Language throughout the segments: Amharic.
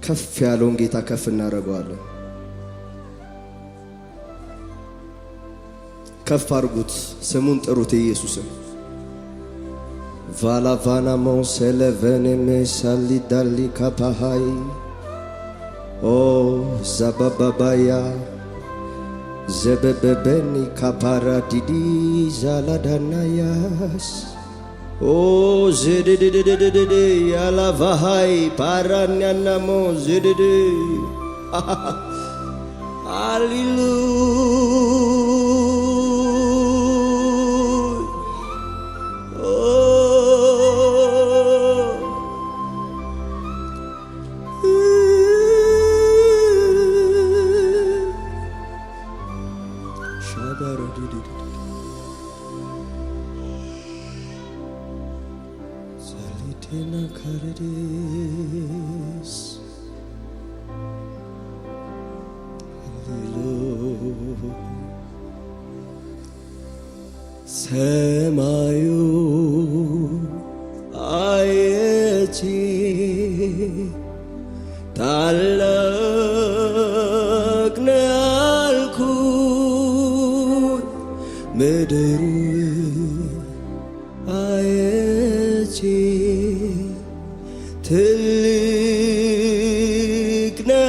ከፍ ያለውን ጌታ ከፍ እናደርገዋለን። ከፍ አድርጉት፣ ስሙን ጥሩት ኢየሱስን። ቫላቫና ሞሰለቨኔ ሜሳሊዳሊ ካፓሃይ ኦ ዛባባባያ ዘበበበኒ ካፓራዲዲ ዛላዳናያስ ኦ ዝድድድድድድ ያላቫሃይ ፓራኛናሞ ዝድድ ሰማዩ አየች ታላቅ ነው ያልኩት ምድር አየች ትልቅ ነው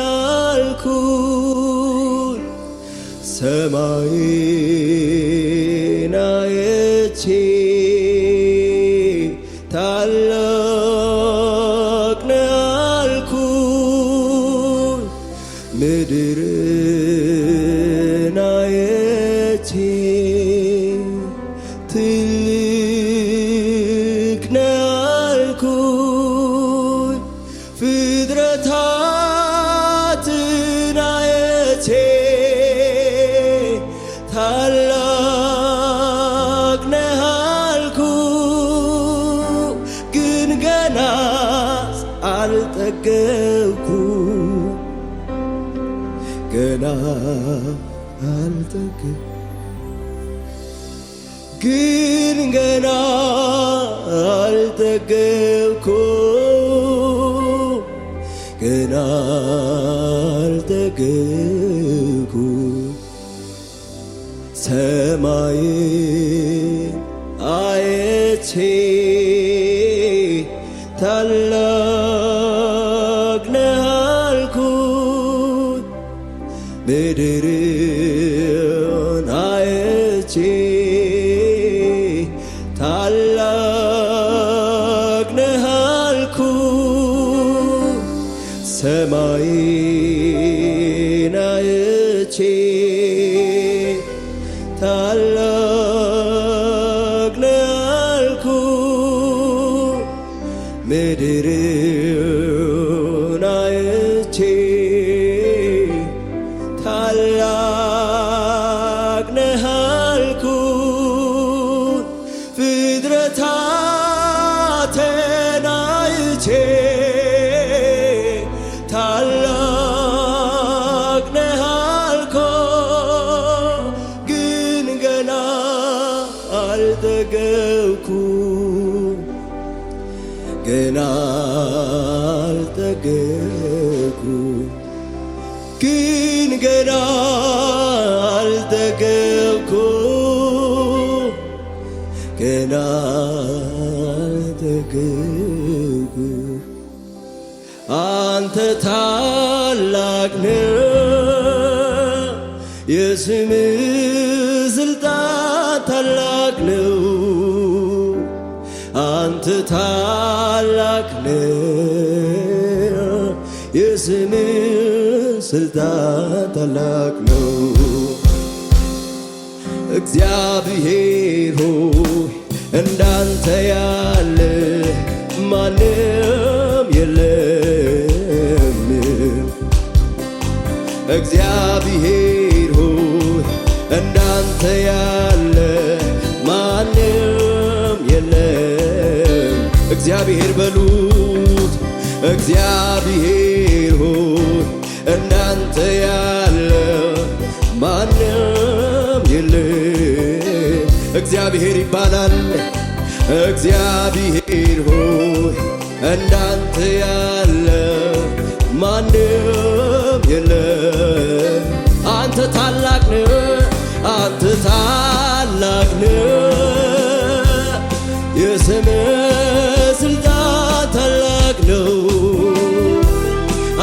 ያልኩት ሰማይ ታላቅ ነው ያልኩት ምድርን አየች ትልቅ ነው ያልኩት ፍጥረታትን አየች ታላቅ ነው አልጠገብኩም ገና አልጠገብኩም ግን ገና አልጠገብኩም ገና አልጠገብኩም ሰማይን አየቼ ታላቅ ነው ያልኩት ምድርን አየቼ ታላቅ ነው ያልኩት ሰማይን አየቼ ታላቅ ነው ያልኩት ምድርን አየቼ ታላቅ ነው ያልኩት ፍጥረታትን አይቼ ታላቅ ነው ያልኩት ግን ገና አልጠገብኩም ገና አልጠገብኩም ግን ገና አልጠገብኩም ገና አልጠገብኩም አንተ ታላቅ ነህ የስምህ ስልጣን ታላቅ ነው አንተ ታላቅ ነህ የስምህ ስልጣን ታላቅ ነው እግዚአብሔር ሆይ እንዳንተ ያለ ማንም የለም እግዚአብሔር ሆይ እንዳንተ ያለ ማንም የለም እግዚአብሔር በሉት እግዚአብሔር ሆይ እንዳንተ ያለ ማንም የለም እግዚአብሔር ይባላል እግዚአብሔር ሆይ እንዳንተ ያለ ማንም ታላቅ ነህ፣ አንተ ታላቅ ነህ። የስምህ ስልጣን ታላቅ ነው።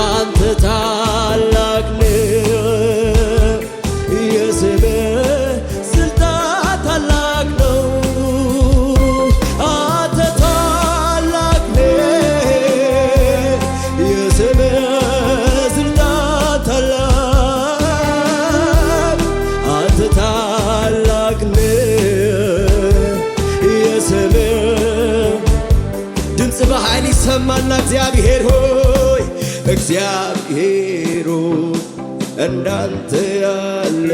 አንተ ታላቅ ነህ። የስምህ ስልጣን ታላቅ ነው። አንተ ታላቅ ነህ። የስምህ ስልጣን ታላቅ አንተ ታላቅ ነህ። የስምህ ድምፅ በኃይል ይሰማና እግዚአብሔር ሆይ እግዚአብሔር ሆይ እንዳንተ ያለ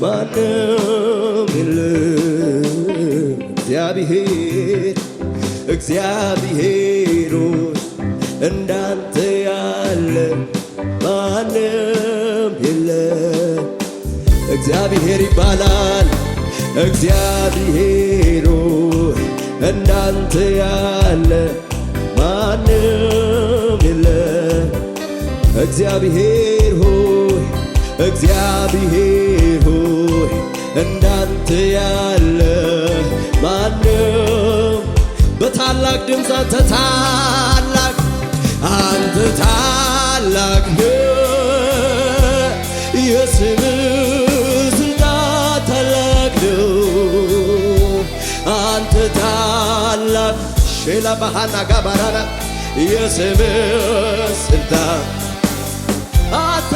ማንም የለም። እግዚአብሔር ሆይ እንዳንተ ያለ ማንም የለም። እግዚአብሔር ይባላል። እግዚአብሔር ሆይ እንዳንተ ያለ ማንም የለም። እግዚአብሔር ሆይ እንዳንተ ያለ ማንም በታላቅ ድምፅ አንተ ታላቅ ነህ። የስምህ ስልጣን ታላቅ ነው። አንተ ታላቅ ሼላ ባሃና ጋባራና የስምህ ስልጣን አንተ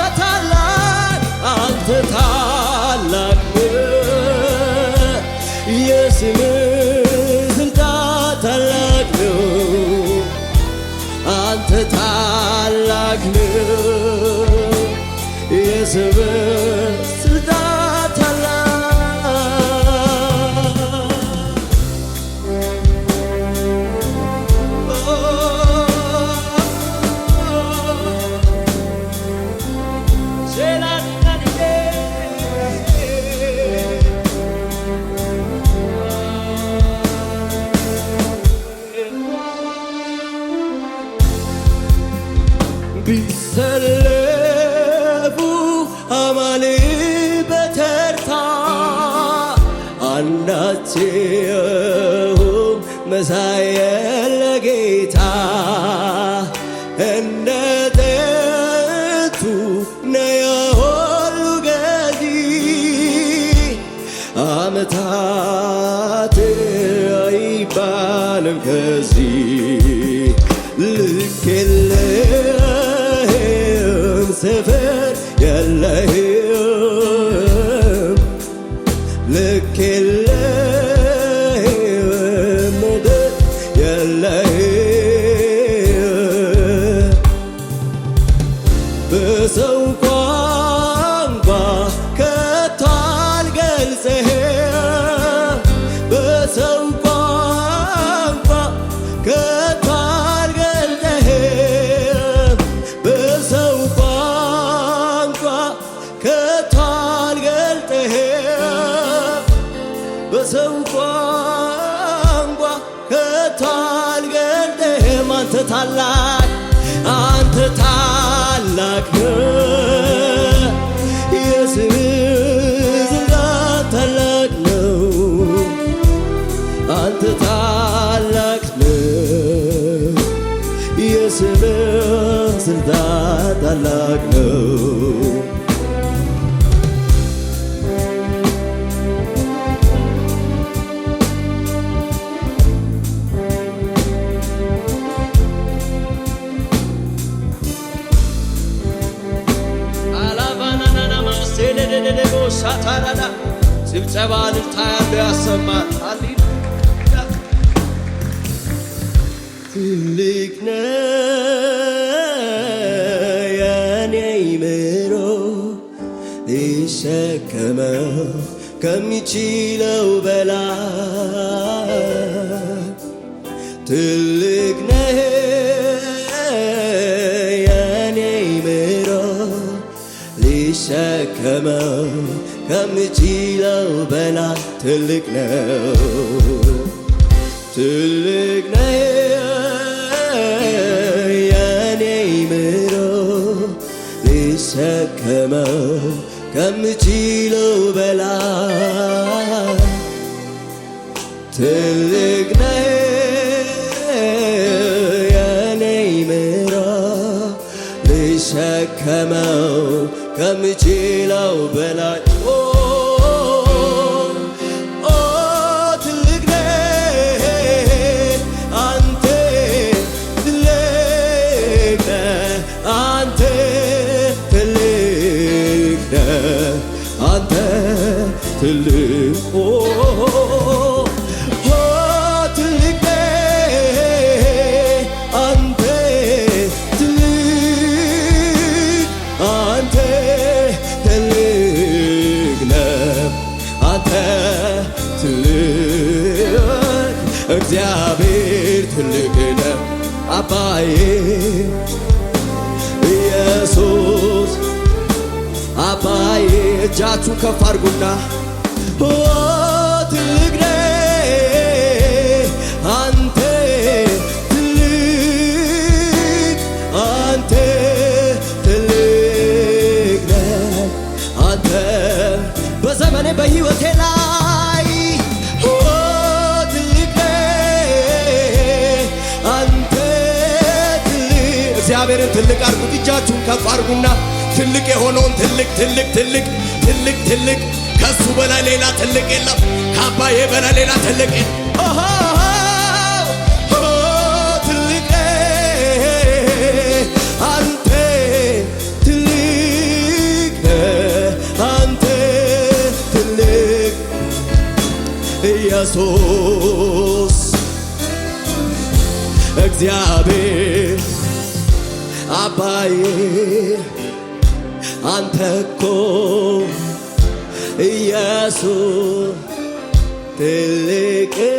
ታላቅ ነህ። የስምህ ስልጣን ታላቅ ነው። አንተ ታላቅ ነህ። የስምህ ስልጣን ታላቅ ቢሰለፉ አማልክት በተርታ አንዳቸውም መሳይ ለጌታ እንደ ጥንቱ ነው የሁሉ ገዢ ዓመታት አይባልም ከዚህ ልክ የለህም ስፍር የለህም ልክ የለህም ምድር የለህም በሰው ቋንቋ ከቶ አልገልጽህም በሰው ቋንቋ ከቶ አልገልጽህም በሰው ቋንቋ ከቶ አልገልጽህም በሰው ቋንቋ ከቶ አልገልጽህም አንተ ታላቅ ነህ። የስምህ ስልጣን ታላቅ ነው። አንተ ታላቅ ነህ። የስምህ ስልጣን ታላቅ ነው። ሳታራዳ ጭብጨባ ልልታ ያለው ያሰማል። ትልቅ ነህ የኔ አእምሮ ሊሸከመው ከሚችለው በላይ ትልቅ ነህ የኔ አእምሮ ሊሸከመው ከምችለው በላይ ትልቅ ነው የኔ አእምሮ ሊሸከመው ከምችለው በላይ ትልቅ ነህ የኔ ምሕረት ልሸከመው ከምችለው በላይ ትልቅ ነህ አንተ ትልቅ ነህ አንተ ትልቅ ነህ አንተ ትልቅ እግዚአብሔር ትልቅ ነው አባዬ ኢየሱስ አባዬ እጃችሁን ከፍ አድርጉና ትልቅ ነህ አንተ ትልቅ አንተ ትልቅ ነህ አንተ በዘመኔ በሕይወቴ ላይ እግዚአብሔርን ትልቅ አድርጉት። እጃችሁን ከፍ አድርጉና ትልቅ የሆነውን ትልቅ ትልቅ ትልቅ ትልቅ ትልቅ ከሱ በላይ ሌላ ትልቅ የለም። ከአባዬ በላይ ሌላ ትልቅ የለም። ትልቅ አንተ ትልቅ አንተ ትልቅ ኢየሱስ እግዚአብሔር አባዬ አንተ እኮ ኢየሱስ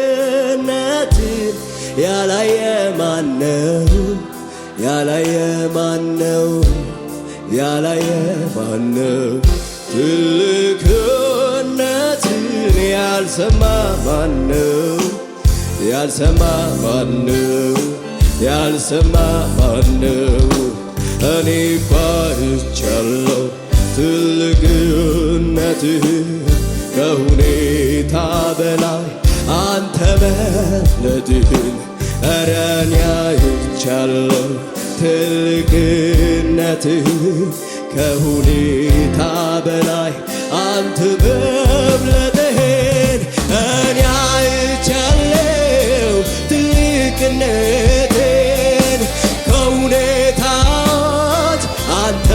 ትልቅነትን ያላየ ማነው? ያላየ ማነው? ያላየ ማነው? ትልቅነትን ያልሰማ ማነው? ያልሰማ ማነው? ያልሰማ ማነው? እኔ ባይቻለው ትልቅነትህ ከሁኔታ በላይ አንተ መለድህን ኧረ እኔ አይቻለው ትልቅነትህ ከሁኔታ በላይ አንተ መብለጥህን እኔ አይቻለው ትልቅነትህን ከሁኔታዎች አንተ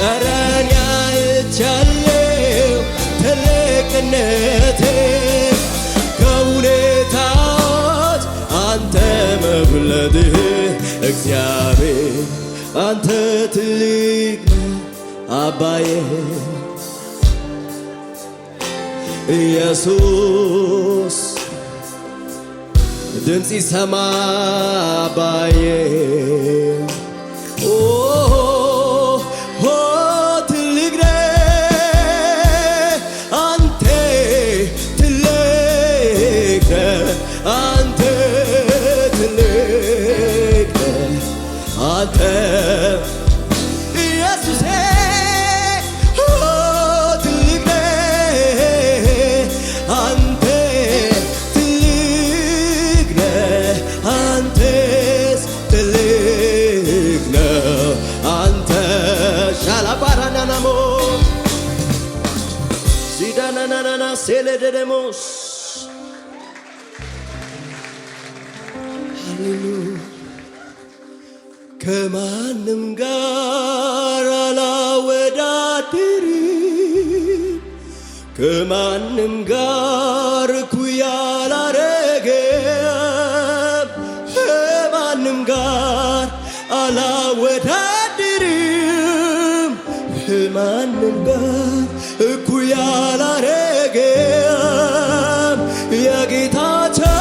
ኧረ እኔ አይቻለው ትልቅነትህን ከሁኔታዎች አንተ መብለጥህ እግዚአብሔር አንተ ትልቅ ነህ አባዬ ኢየሱስ ድምፅ ይሰማ አባዬ ትልቅ ነህ አንተ ትልቅ ነህ አንተ ትልቅ ነህ አንተ ኢየሱሴ ትልቅ ነህ አንተ ትልቅ ነህ አንተስ ትልቅ ነህ አንተ ሻላባራናናሞ ሲዳናናና ሴሌደደሞስ ሃሌሉያ ከማንም ጋር አላወዳድርም ከማንም ጋር እኩያ አላረገም ከማንም ጋር አላወዳድርም ከማንም ጋር እኩያ አላረገም የጌታቸው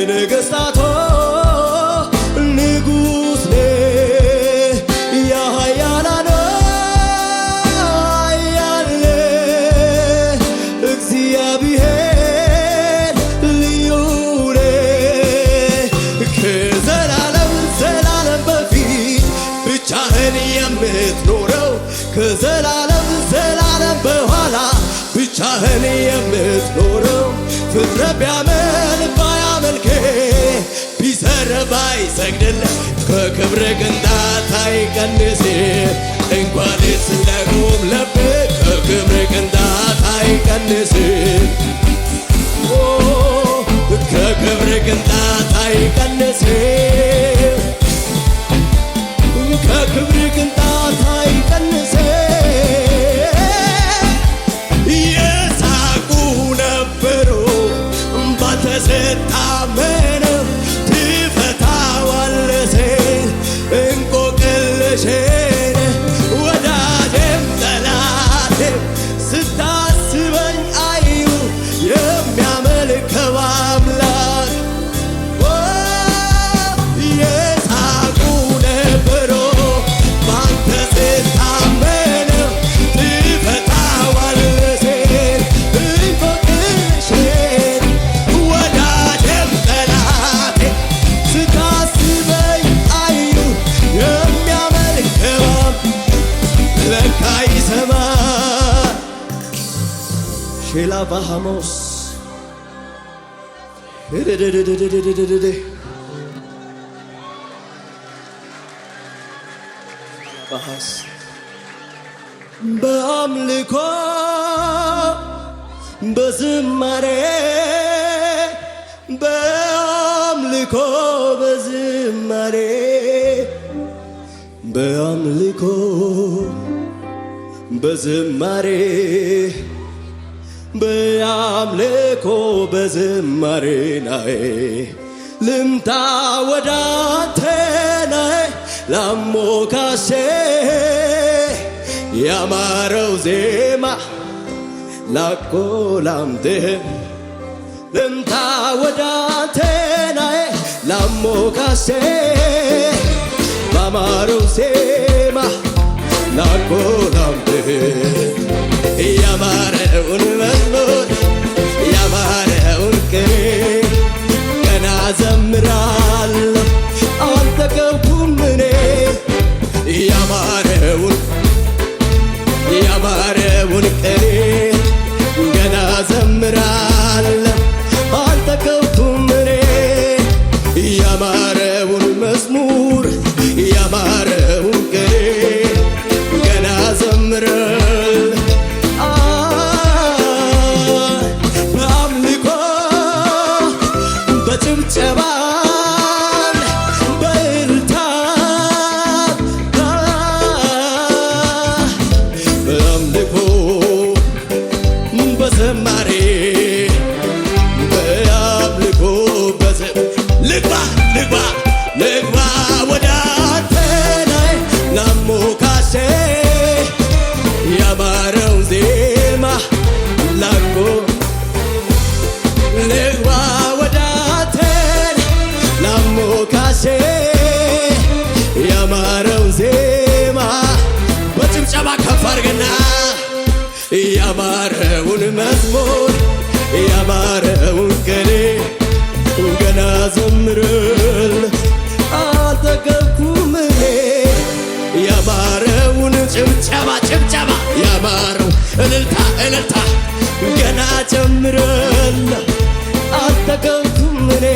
ነገስታቶ ንጉሥ ነህ የኃያላን ኃያል ነህ እግዚአብሔር ልዩ ነህ ከዘላለም ዘላለም በፊት ከዘላለም ዘላለም በኋላ ብቻህን የምትኖረው ፍጥረት ቢያመልክ ባያመልክ ቢሰር ባይሰግድልህ ከክብር ቅንጣት አይቀንስ እንኳንስ ለቆም ለብህ ከክብር ቅንጣት አይቀንስ ከክብር ቅንጣት አይቀንስ ከክብር ቅንጣት አይቀንስ የሳቁ ነበሩ ባንተ ስታመን ትፈታዋለህ እንቆቅልሼን ወዳጄም ጠላቴም ስታስበኝ አዩ የሚያመልከው አምላክ የሳቁ ነበሩ ባንተ ስታመን ትፈታዋለህ እንቆቅልሼን ወዳጄም ጠላቴም ስታስበኝ አዩ የሚያመልከው ለካ ይሰማል ሼላ ባሃሞስ ባሃስ በአምልኮ በዝማሬ በአምልኮ በዝማሬ በአምልኮ በዝማሬ በአምልኮ በዝማሬ ናይ ልምጣ ወዳንተ ናይ ላሞካሴ ያማረው ዜማ ላቆላምትህ ልምጣ ወዳንተ ናይ ላሞካሴ ባማረው ዜማ ላቆላምትህ ያማረውን መዝሙር ያማረውን ቅኔ ገና ዘምራለሁ አልጠገብኩም እኔ ያማረውን ቅኔ ገና ዘምራለሁ አልጠገብኩም እኔ ያማረውን መዝሙር ያማረውን ቅኔ ገና ዘምራለሁ በአምልኮ በጭብጨባን በእልልታን በአምልኮ በዝማሬ በአምልኮ ልግባ ወደ አንተ ላይ ላሞካሴ ያማረውን ዜማ ላቆ ልግባ ወደ አንተ ላሞካሴ ያማረውን ዜማ በጭብጨባ ከፍ አድርገና ያማረውን መዝሙር ያማረውን ቅኔ ገና ዘምርል አልጠገብኩም እኔ ያማረውን ጭብጨባ ያማረው እልልታ ገና ጀምረል አልጠገብኩም እኔ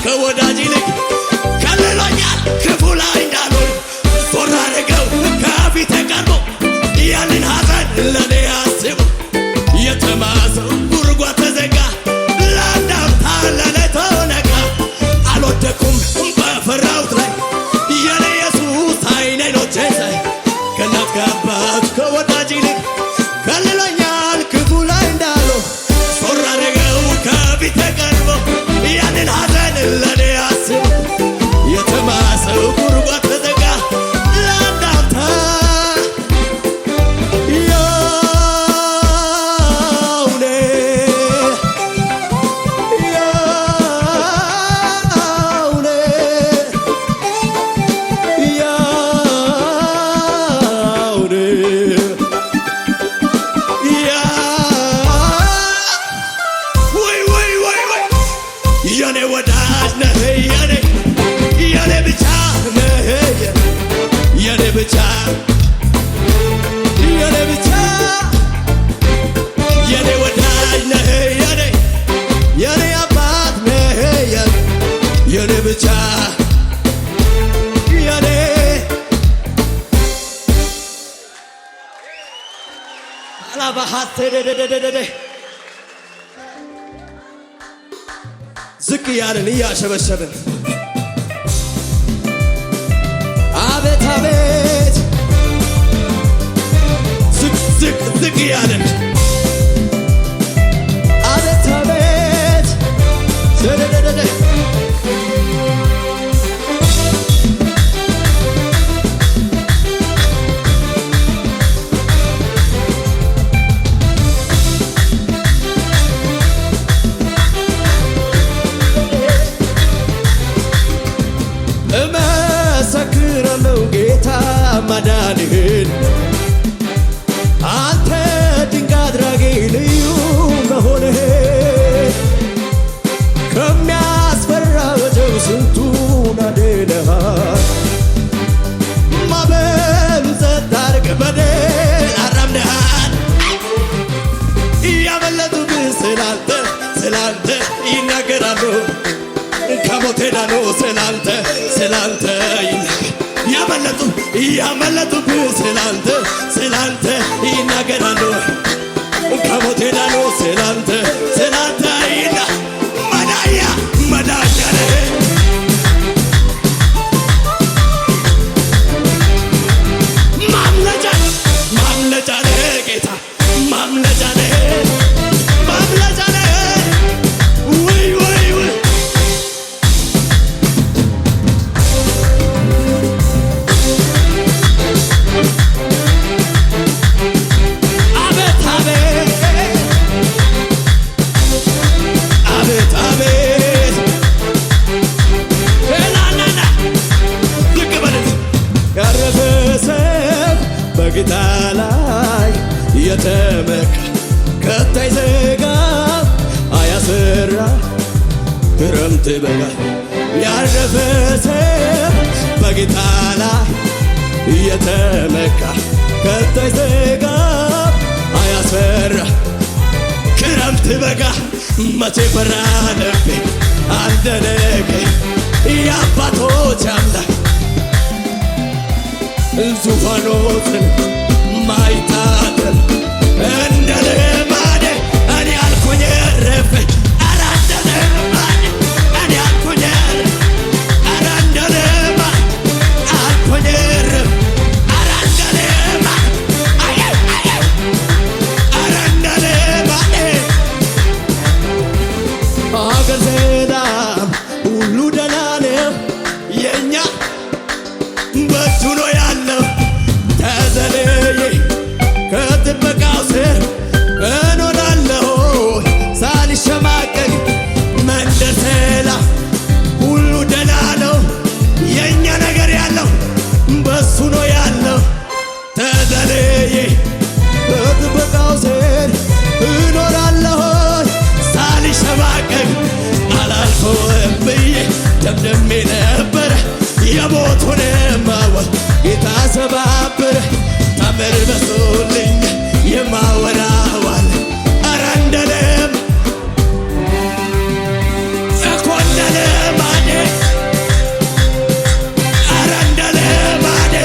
ከወዳጅ ይልቅ ከልሎኛል ክፉ ላይ እንዳልሆን ዞር አድርገው ከፊቴ ቀርቦ ያንን ሐዘን ለኔ አስቦ የተማሰው ጉድጓድ ተዘጋ ለአንድ አፍታ ለኔ ተነቃ አልወደኩም በፈራሁት ላይ የኔ ኢየሱስ ዓይን ዓይኖቼን ሳይ ከእናት ከአባት ከወዳጅ ይልቅ ከልሎኛል ክፉ ላይ እንዳልሆን ዞር አድርገው ከፊቴ ቀርቦ ያንን ሐዘን ለኔ አስቦ የተማሰው ጉድጓድ ተዘጋ ለአንድ አፍታ ያው ብቻ የኔ ብቻ የኔ ወዳጅ ነህ የኔ አባት ነህ የኔ ብቻ የኔ አላባሃት ዝቅ ያልን እያሸበሸብን አቤት አቤት ዝቅ ያልን አቤት አቤት እመሰክራለሁ ጌታ ማዳንህን አንተ ድንቅ አድራጊ ልዩ መሆንህን ከሚያስፈራ ወጀብ ስንቱን አድነሃል። ማዕበሉ ጸጥ አድርገህ በድል አራምደሃል። ያመለጡብህ ስላንተ ይናገራሉ ከሞት ዳኑ ስላንተ ያመለጡብህ ስላንተ ይናገራሉ ከሞት ዳኑ ስላንተ መዳኛ ነህ ማምለጫ ነህ ጌታ ማምለጫ ነህ በጌታ ላይ የተመካ ከታይ ዘጋ አያስፈራ ክረምት በጋ ያረፈ ሰው በጌታ ላይ የተመካ ከታይ ዘጋ አያስፈራ ክረምት በጋ መቼ ፈራ ልቤ አልደነቀ የአባቶች አምላክ ዙፋኖትን ማይታተል እንደ ልማዴ እኔ አልኩኝ ረፍ ኧረ እንደ ልማዴ እኔ አልኩኝ ኧረ እንደ ልማዴ አልኩኝ ረፍ ኧረ እንደ ልማዴ ኧረ እንደ ልማዴ አገር ሰላም ሁሉ ደህና ነው የእኛ በእጁ ነው ያለው ተዘልዬ ከጥበቃው ስር እኖራለሁ ሳልሸማቀቅ መንደር ሰላም ሁሉ ደህና ነው የእኛ ነገር ያለው በሱ ነው ያለው ተዘልዬ ከጥበቃው ስር እኖራለሁ ሳልሸማቀቅ አላልፈውም ብዬ ደምድሜ ነበረ የሞቱን ማወቅ ጌታ ሰባብር ታምር በሶልኝ የማወራዋል ኧረ እንደ ልማዴ ኧረ እንደ ልማዴ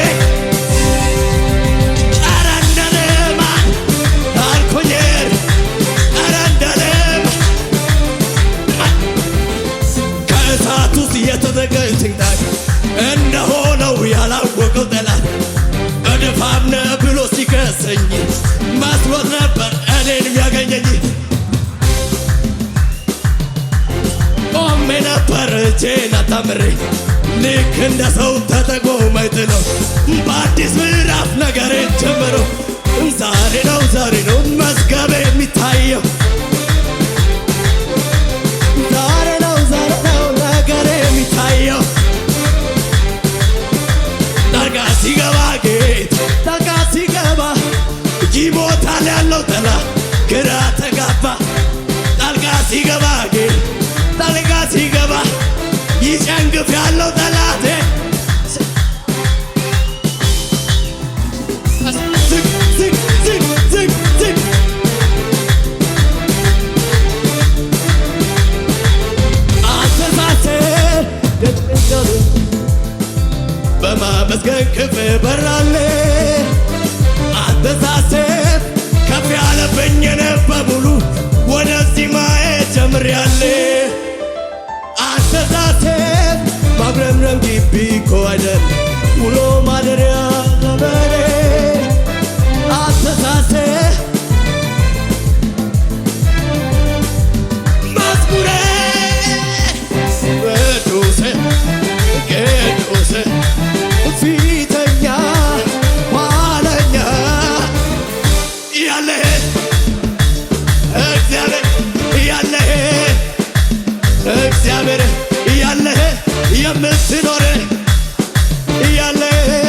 ኧረ እንደ ልማዴ አልኩኝ ኧረ እንደ ልማዴ ከእሳት ውስጥ የተዘጋጅ ትንታግ እንደሆነው ያላወቀው ጠላት እድፋም ነህ ብሎ ሲከሰኝ መስሎት ነበር እኔን የሚያገኘኝ ቆሜ ነበር እጄን አጣምሬ ልክ እንደ ሰው ተጠቅሞ ማይጥለው በአዲስ ምዕራፍ ነገሬን ጀምሮ ዛሬ ነው መዝገቤ የሚታየው ዛሬ ነው ነገሬ የሚታየው ጣልቃ ሲገባ ጌታ ጣልቃ ሲገባ ይሞታል ያለው ጠላት ግራ ተጋባ ጣልቃ ሲገባ ጌታ ጣልቃ ሲገባ ይጨንግፍ ያለው ጠላቴ ተመስገን ክፍ በራል አስተሳሰብ ከፍ ያለብኝ በሙሉ ወደዚህ ማየት ጀምሬያለሁ። አስተሳሰብ ማጉረምረም ግቢ እኮ አይደል ውሎ ማደሪያ ዘመኔ አስተሳሰብ መዝሙሬ ቅዱስ ቅዱስ ፊተኛ ኋለኛ ያለህ እግዚአብሔር ያለህ እግዚአብሔር ያለህ የምትኖር ያለህ